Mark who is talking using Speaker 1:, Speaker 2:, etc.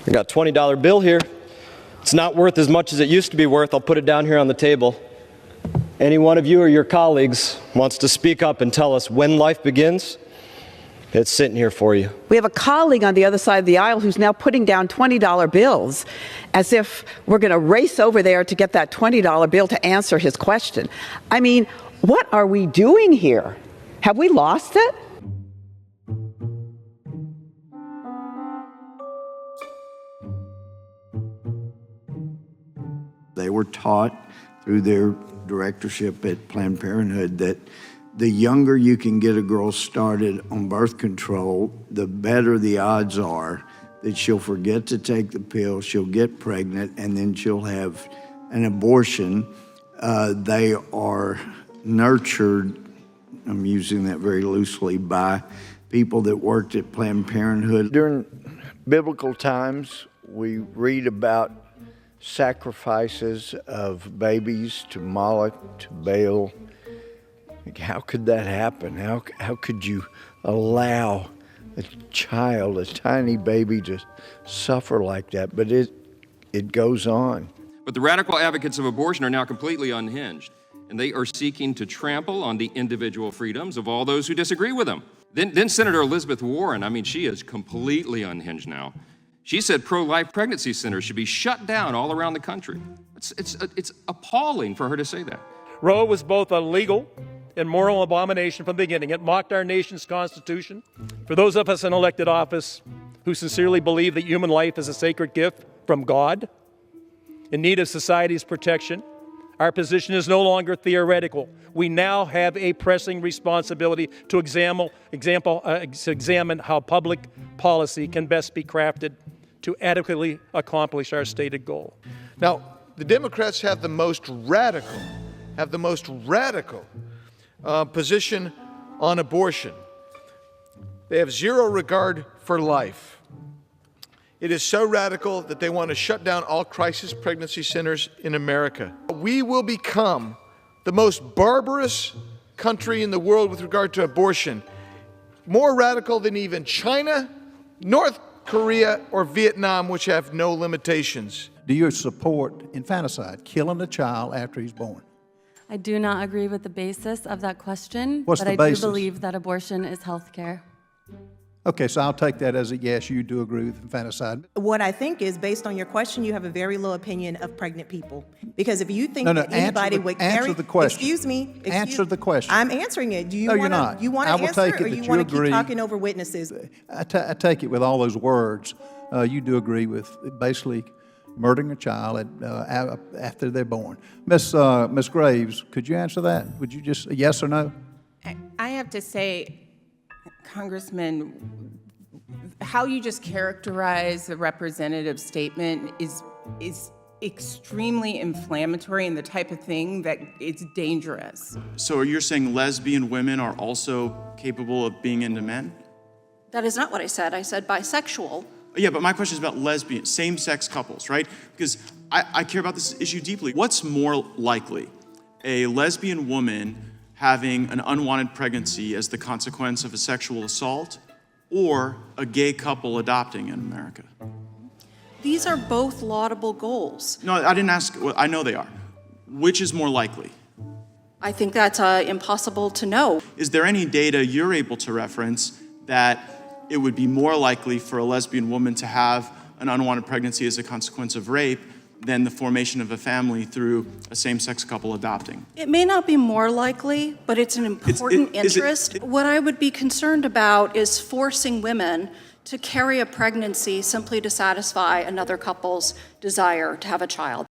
Speaker 1: I got a $20 bill here. It's not worth as much as it used to be worth. I'll put it down here on the table. Any one of you or your colleagues wants to speak up and tell us when life begins, it's sitting here for you.
Speaker 2: We have a colleague on the other side of the aisle who's now putting down $20 bills as if we're going to race over there to get that $20 bill to answer his question. I mean, what are we doing here? Have we lost it?
Speaker 3: They were taught through their directorship at Planned Parenthood that the younger you can get a girl started on birth control, the better the odds are that she'll forget to take the pill, she'll get pregnant, and then she'll have an abortion. They are nurtured, I'm using that very loosely, by people that worked at Planned Parenthood. During biblical times, we read about sacrifices of babies to Moloch, to Baal. How could that happen? How could you allow a child, a tiny baby, to suffer like that? But it goes on.
Speaker 4: But the radical advocates of abortion are now completely unhinged, and they are seeking to trample on the individual freedoms of all those who disagree with them. Then Senator Elizabeth Warren, I mean, she is completely unhinged now. She said pro-life pregnancy centers should be shut down all around the country. It's appalling for her to say that.
Speaker 5: Roe was both a legal and moral abomination from the beginning. It mocked our nation's Constitution. For those of us in elected office who sincerely believe that human life is a sacred gift from God in need of society's protection, our position is no longer theoretical. We now have a pressing responsibility to examine how public policy can best be crafted to adequately accomplish our stated goal.
Speaker 6: Now, the Democrats have the most radical position on abortion. They have zero regard for life. It is so radical that they want to shut down all crisis pregnancy centers in America. We will become the most barbarous country in the world with regard to abortion, more radical than even China, North Korea, or Vietnam, which have no limitations.
Speaker 7: Do you support infanticide, killing a child after he's born?
Speaker 8: I do not agree with the basis of that question,
Speaker 7: What's
Speaker 8: but
Speaker 7: the
Speaker 8: I
Speaker 7: basis?
Speaker 8: do believe that abortion is health care.
Speaker 7: Okay, so I'll take that as a yes, you do agree with infanticide.
Speaker 9: What I think is, based on your question, you have a very low opinion of pregnant people. Because if you think that anybody would carry...
Speaker 7: Answer the question.
Speaker 9: Excuse me.
Speaker 7: Answer the question.
Speaker 9: I'm answering it. Do you
Speaker 7: No,
Speaker 9: want
Speaker 7: you're not.
Speaker 9: You want
Speaker 7: I
Speaker 9: to
Speaker 7: will
Speaker 9: answer,
Speaker 7: take it
Speaker 9: or
Speaker 7: that
Speaker 9: you
Speaker 7: you
Speaker 9: want to
Speaker 7: agree.
Speaker 9: keep talking over witnesses?
Speaker 7: I take it with all those words. You do agree with basically murdering a child after they're born. Miss Graves, could you answer that? Would you just, yes or no?
Speaker 10: I have to say, Congressman, how you just characterize the representative statement is extremely inflammatory and the type of thing that it's dangerous.
Speaker 11: So you're saying lesbian women are also capable of being into men?
Speaker 12: That is not what I said. I said bisexual.
Speaker 11: Yeah, but my question is about lesbian, same-sex couples, right? Because I care about this issue deeply. What's more likely? A lesbian woman having an unwanted pregnancy as the consequence of a sexual assault, or a gay couple adopting in America?
Speaker 12: These are both laudable goals.
Speaker 11: No, I didn't ask. Well, I know they are. Which is more likely?
Speaker 12: I think that's impossible to know.
Speaker 11: Is there any data you're able to reference that it would be more likely for a lesbian woman to have an unwanted pregnancy as a consequence of rape than the formation of a family through a same-sex couple adopting?
Speaker 12: It may not be more likely, but it's an important interest. What I would be concerned about is forcing women to carry a pregnancy simply to satisfy another couple's desire to have a child.